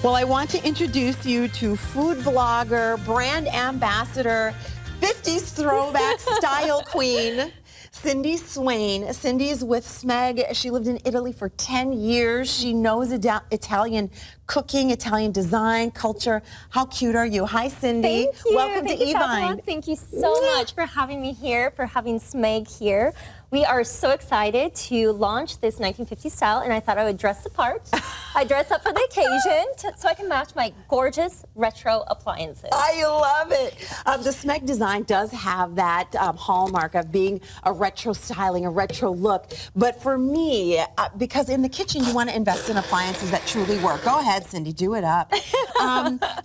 Well, I want to introduce you to food blogger, brand ambassador, 50s throwback style queen, Cindy Swain. Cindy's with Smeg. She lived in Italy for 10 years. She knows Italian cooking, Italian design, culture. How cute are you? Hi, Cindy. Thank you. Welcome to Evine. Thank you so much for having me here, for having Smeg here. We are so excited to launch this 1950s style, and I thought I would dress the part. I dress up for the occasion so I can match my gorgeous retro appliances. I love it. The Smeg design does have that hallmark of being a retro styling, a retro look. But for me, because in the kitchen you want to invest in appliances that truly work. Go ahead, Cindy, do it up.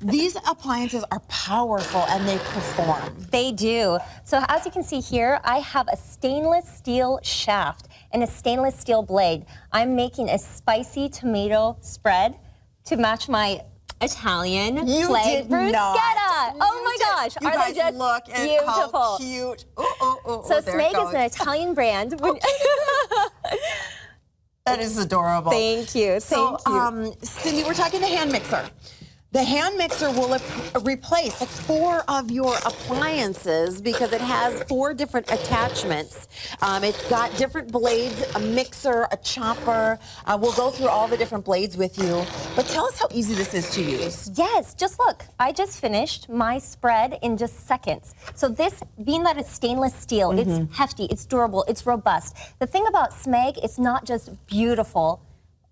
These appliances are powerful and they perform. They do. So as you can see here, I have a stainless steel shaft and a stainless steel blade. I'm making a spicy tomato spread to match my Italian flag bruschetta. Oh my gosh, you are guys they just look at beautiful? How cute. So Smeg is an Italian brand. That is adorable. Thank you. So, Cindy, we're talking the hand mixer. The hand mixer will replace like 4 of your appliances because it has 4 different attachments. It's got different blades, a mixer, a chopper. We'll go through all the different blades with you. But tell us how easy this is to use. Yes, just look. I just finished my spread in just seconds. So this, being that it's stainless steel, it's hefty, it's durable, it's robust. The thing about Smeg, it's not just beautiful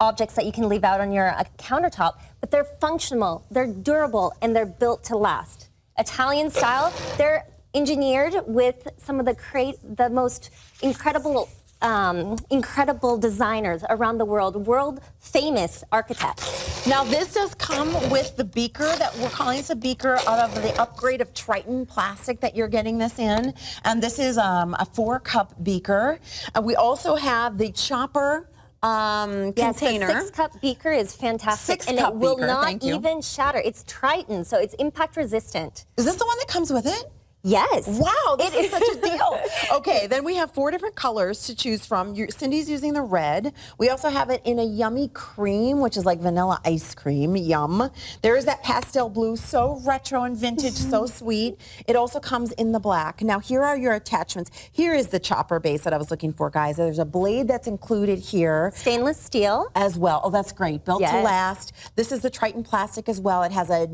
objects that you can leave out on your countertop, but they're functional, they're durable, and they're built to last. Italian style, they're engineered with some of the most incredible designers around the world famous architects. Now this does come with the beaker that we're calling this a beaker out of the upgrade of Triton plastic that you're getting this in. And this is a 4-cup beaker. We also have the chopper container. Yes, the 6-cup beaker is fantastic, and it will not even shatter. It's Triton, so it's impact resistant. Is this the one that comes with it? Yes. Wow, this is such a deal. Okay, then we have 4 different colors to choose from. Cindy's using the red. We also have it in a yummy cream, which is like vanilla ice cream. Yum. There is that pastel blue, so retro and vintage, so sweet. It also comes in the black. Now, here are your attachments. Here is the chopper base that I was looking for, guys. There's a blade that's included here. Stainless steel. As well. Oh, that's great. Built to last. This is the Triton plastic as well. It has a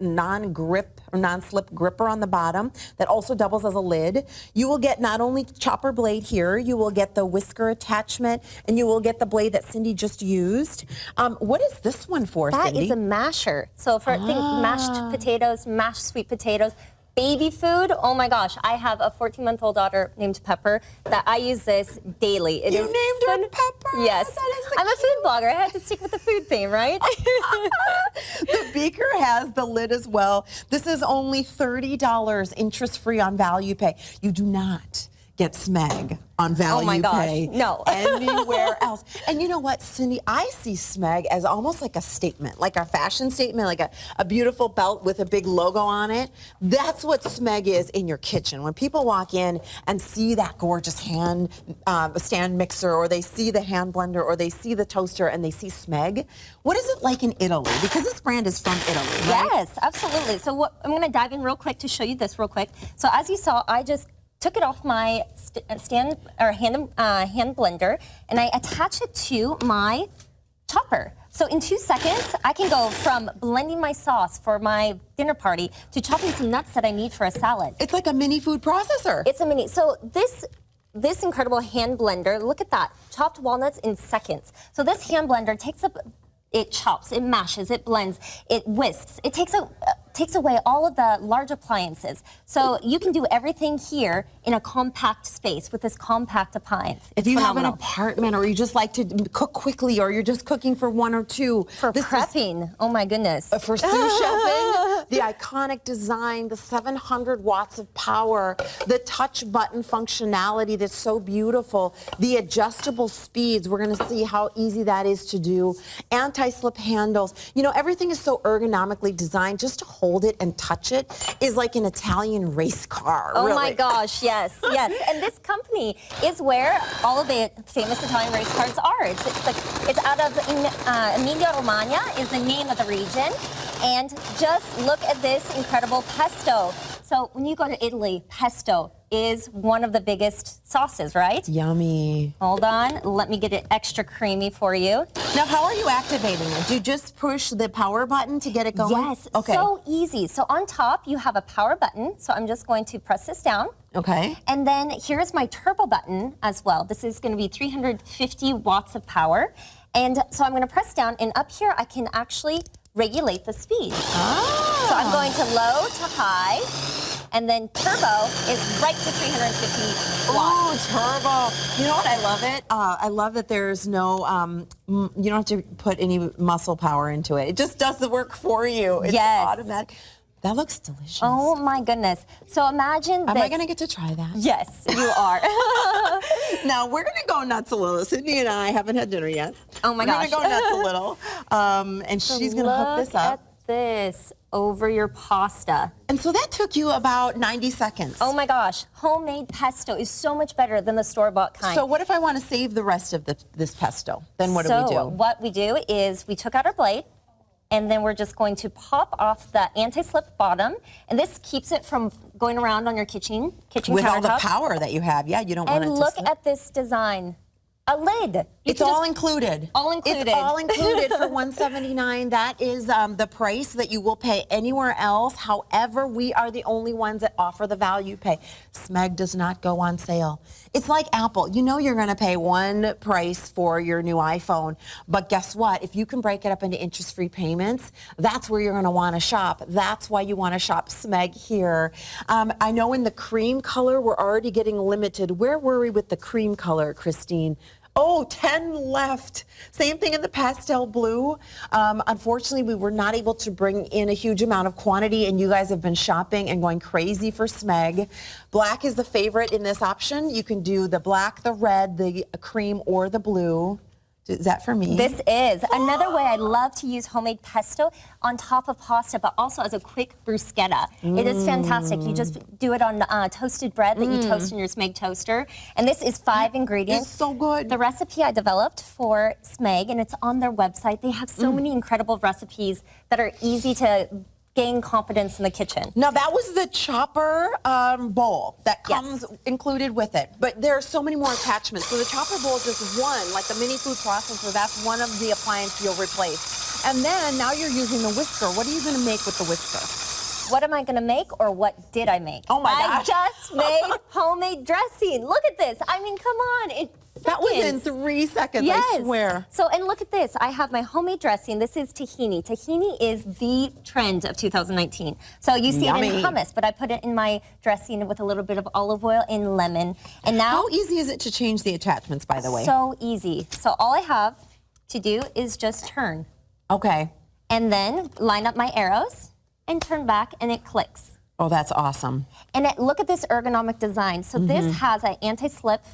non-grip or non-slip gripper on the bottom that also doubles as a lid. You will get not only chopper blade here, you will get the whisker attachment, and you will get the blade that Cindy just used. What is this one for, Cindy? That is a masher. So for think mashed potatoes, mashed sweet potatoes, baby food. Oh my gosh, I have a 14-month-old daughter named Pepper that I use this daily. You named her Pepper? Yes. I'm a food blogger. I had to stick with the food theme, right? The beaker has the lid as well. This is only $30 interest-free on Value Pay. You do not get Smeg on Value Pay anywhere else. And you know what, Cindy? I see Smeg as almost like a statement, like a fashion statement, like a beautiful belt with a big logo on it. That's what Smeg is in your kitchen. When people walk in and see that gorgeous hand stand mixer, or they see the hand blender, or they see the toaster, and they see Smeg, what is it like in Italy? Because this brand is from Italy, right? Yes, absolutely. So I'm going to dive in real quick to show you this real quick. So as you saw, I just took it off my hand blender, and I attach it to my chopper. So in 2 seconds, I can go from blending my sauce for my dinner party to chopping some nuts that I need for a salad. It's like a mini food processor. It's a mini. So this incredible hand blender, look at that, chopped walnuts in seconds. So this hand blender takes up, it chops, it mashes, it blends, it whisks, it takes away all of the large appliances. So you can do everything here in a compact space with this compact appliance. If you have an apartment, or you just like to cook quickly, or you're just cooking for 1 or 2. For prepping, oh my goodness. For sous chefing, The iconic design, the 700 watts of power, the touch button functionality that's so beautiful, the adjustable speeds. We're going to see how easy that is to do. Anti-slip handles. You know, everything is so ergonomically designed. Just to hold it and touch it is like an Italian race car. Oh really. my gosh, yes, yes. And this company is where all of the famous Italian race cars are. It's out of Emilia-Romagna is the name of the region. And just look at this incredible pesto. So when you go to Italy, pesto is one of the biggest sauces, right? Yummy. Hold on, let me get it extra creamy for you. Now, how are you activating it? Do you just push the power button to get it going? Yes, so easy. So on top, you have a power button. So I'm just going to press this down. Okay. And then here's my turbo button as well. This is going to be 350 watts of power. And so I'm going to press down, and up here I can actually regulate the speed. Ah. So I'm going to low to high, and then turbo is right to 350 watts. Oh, turbo. You know what? I love it. I love that there's no, you don't have to put any muscle power into it. It just does the work for you. It's automatic. That looks delicious. Oh my goodness. So imagine this. Am I going to get to try that? Yes, you are. Now, we're going to go nuts a little. Sydney and I haven't had dinner yet. Oh my gosh. We're going to go nuts a little. And so she's going to hook this up. Look at this over your pasta. And so that took you about 90 seconds. Oh my gosh. Homemade pesto is so much better than the store-bought kind. So what if I want to save the rest of this pesto? Then what do we do? So what we do is we took out our blade, and then we're just going to pop off the anti-slip bottom, and this keeps it from going around on your kitchen with all the countertop. power that you have. Yeah, you don't want it to And look slip. at this design. A lid. It's all included. All included. It's all included for $179. That is the price that you will pay anywhere else. However, we are the only ones that offer the value pay. Smeg does not go on sale. It's like Apple. You know you're going to pay one price for your new iPhone, but guess what? If you can break it up into interest-free payments, that's where you're going to want to shop. That's why you want to shop Smeg here. I know in the cream color, we're already getting limited. Where were we with the cream color, Christine? Oh, 10 left. Same thing in the pastel blue. Unfortunately, we were not able to bring in a huge amount of quantity, and you guys have been shopping and going crazy for Smeg. Black is the favorite in this option. You can do the black, the red, the cream, or the blue. Is that for me? This is. Another way I love to use homemade pesto on top of pasta, but also as a quick bruschetta. It is fantastic. You just do it on toasted bread that you toast in your Smeg toaster. And this is 5 ingredients. It's so good. The recipe I developed for Smeg, and it's on their website. They have so many incredible recipes that are easy to gain confidence in the kitchen. Now that was the chopper bowl that comes included with it, but there are so many more attachments. So the chopper bowl is just one, like the mini food processor, that's one of the appliances you'll replace. And then now you're using the whisker. What are you going to make with the whisker? What am I going to make, or what did I make? Oh my gosh. I just made homemade dressing. Look at this. I mean, come on. That was in 3 seconds, I swear. So, and look at this. I have my homemade dressing. This is tahini. Tahini is the trend of 2019. So you see it in hummus, but I put it in my dressing with a little bit of olive oil and lemon. And now, how easy is it to change the attachments, by the way? So easy. So all I have to do is just turn. Okay. And then line up my arrows and turn back, and it clicks. Oh, that's awesome. And look at this ergonomic design. So this has an anti-slip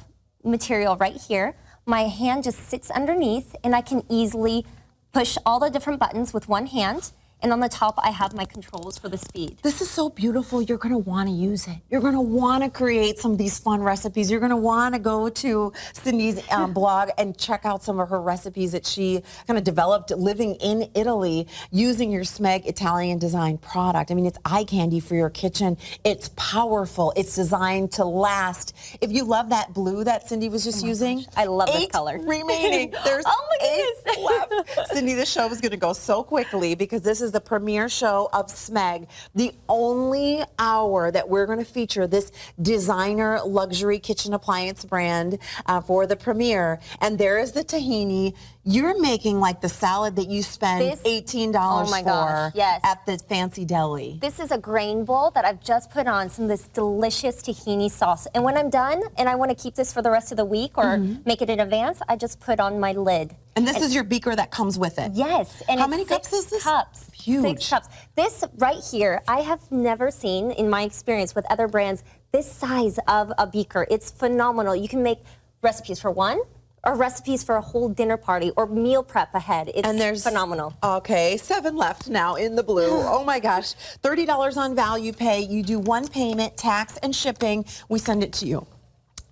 material right here. My hand just sits underneath, and I can easily push all the different buttons with one hand. And on the top, I have my controls for the speed. This is so beautiful. You're going to want to use it. You're going to want to create some of these fun recipes. You're going to want to go to Cindy's blog and check out some of her recipes that she kind of developed living in Italy using your Smeg Italian design product. I mean, it's eye candy for your kitchen. It's powerful. It's designed to last. If you love that blue that Cindy was just using, I love this color. Remaining. There's oh my 8 left. Cindy, the show is going to go so quickly because this is the premiere show of Smeg, the only hour that we're going to feature this designer luxury kitchen appliance brand for the premiere. And there is the tahini. You're making like the salad that you spend $18 for at the fancy deli. This is a grain bowl that I've just put on some of this delicious tahini sauce. And when I'm done and I want to keep this for the rest of the week or make it in advance, I just put on my lid. And this is your beaker that comes with it? Yes. And how many cups is this? 6 cups. Huge. 6 cups. This right here, I have never seen in my experience with other brands, this size of a beaker. It's phenomenal. You can make recipes for one, or recipes for a whole dinner party or meal prep ahead. It's phenomenal. Okay, 7 left now in the blue. Oh my gosh, $30 on value pay. You do one payment, tax and shipping. We send it to you.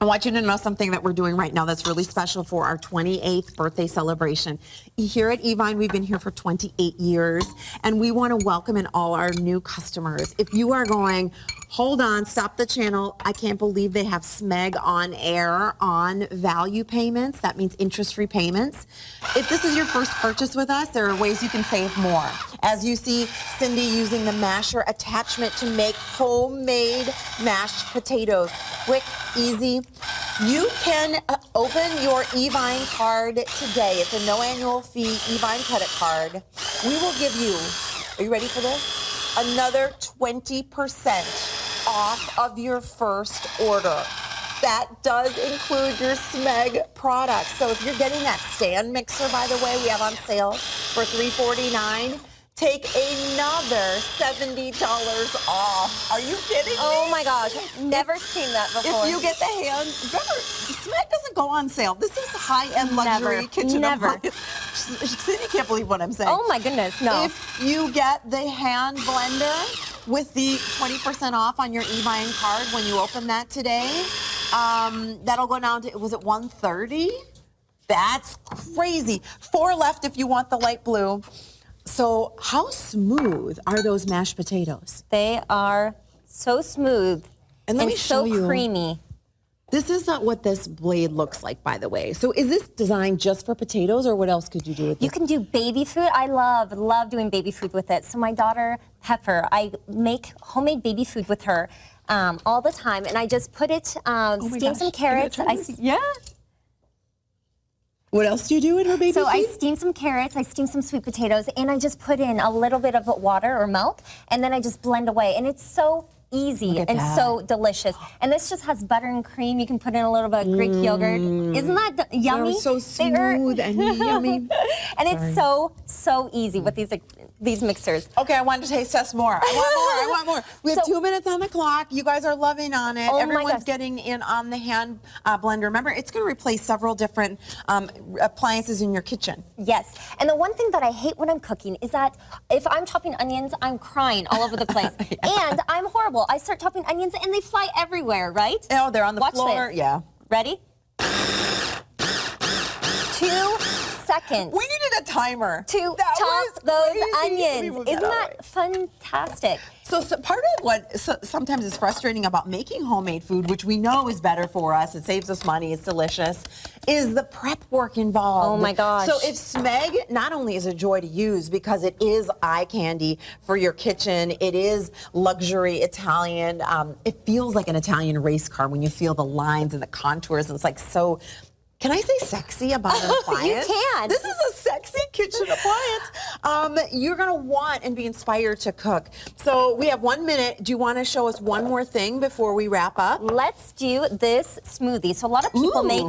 I want you to know something that we're doing right now that's really special for our 28th birthday celebration. Here at Evine, we've been here for 28 years, and we want to welcome in all our new customers. If you are going, hold on, stop the channel, I can't believe they have Smeg on air on value payments. That means interest-free payments. If this is your first purchase with us, there are ways you can save more. As you see Cindy using the masher attachment to make homemade mashed potatoes. Quick, easy. You can open your Evine card today. It's a no annual fee Evine credit card. We will give you, are you ready for this? Another 20% off of your first order. That does include your Smeg products. So if you're getting that stand mixer, by the way, we have on sale for $349. Take another $70 off. Are you kidding me? Oh my gosh, I've never seen that before. If you get the hand, remember, Smeg doesn't go on sale. This is high-end luxury kitchen appliance. Cindy can't believe what I'm saying. Oh my goodness, no. If you get the hand blender with the 20% off on your Evine card when you open that today, that'll go down to, was it $130? That's crazy. 4 left if you want the light blue. So how smooth are those mashed potatoes? They are so smooth and so creamy. This is not what this blade looks like, by the way. So is this designed just for potatoes, or what else could you do with it? You can do baby food. I love doing baby food with it. So my daughter, Pepper, I make homemade baby food with her all the time. And I just put it, steam some carrots. What else do you do in her baby food? So I steam some carrots, I steam some sweet potatoes, and I just put in a little bit of water or milk, and then I just blend away. And it's so easy and so delicious. And this just has butter and cream. You can put in a little bit of Greek yogurt. Isn't that yummy? They're so smooth and yummy. And it's so easy with these mixers. Okay, I want to taste test more. I want more. We have 2 minutes on the clock. You guys are loving on it. Everyone's getting in on the hand blender. Remember, it's going to replace several different appliances in your kitchen. Yes. And the one thing that I hate when I'm cooking is that if I'm chopping onions, I'm crying all over the place. And I'm horrible. I start chopping onions and they fly everywhere, right? Oh, they're on the floor. This. Yeah. Ready? 2 seconds. We needed a timer to chop those onions. Isn't that fantastic? So part of what sometimes is frustrating about making homemade food, which we know is better for us, it saves us money, it's delicious, is the prep work involved. Oh my gosh. So if Smeg not only is a joy to use because it is eye candy for your kitchen, it is luxury Italian, it feels like an Italian race car when you feel the lines and the contours, and it's like so... Can I say sexy about an appliance? You can. This is a sexy kitchen appliance. You're going to want and be inspired to cook. So we have 1 minute. Do you want to show us one more thing before we wrap up? Let's do this smoothie. So a lot of people make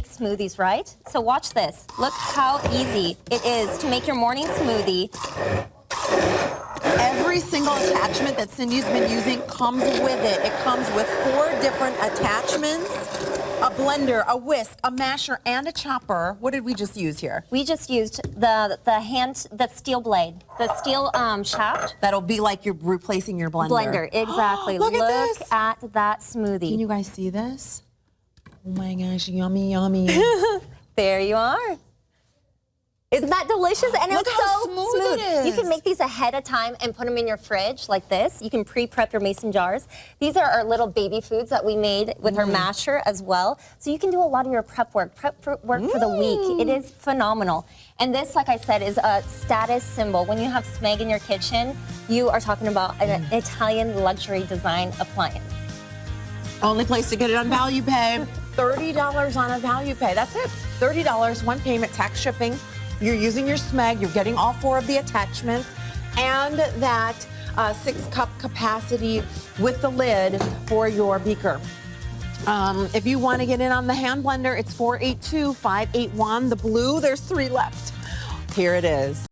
smoothies, right? So watch this. Look how easy it is to make your morning smoothie. Every single attachment that Cindy's been using comes with it. It comes with 4 different attachments. A blender, a whisk, a masher, and a chopper. What did we just use here? We just used the steel blade, the steel shaft. That'll be like you're replacing your blender. Exactly. Look at that smoothie. Can you guys see this? Oh my gosh, yummy, yummy. There you are. Isn't that delicious? And Look it's how so smooth it is. You can make these ahead of time and put them in your fridge like this. You can pre-prep your mason jars. These are our little baby foods that we made with our masher as well. So you can do a lot of your prep work for the week. It is phenomenal. And this, like I said, is a status symbol. When you have Smeg in your kitchen, you are talking about an Italian luxury design appliance. Only place to get it on value pay. $30 on a value pay. That's it. $30, one payment, tax shipping. You're using your Smeg, you're getting all 4 of the attachments, and that 6-cup capacity with the lid for your beaker. If you want to get in on the hand blender, it's 482-581. The blue, there's 3 left. Here it is.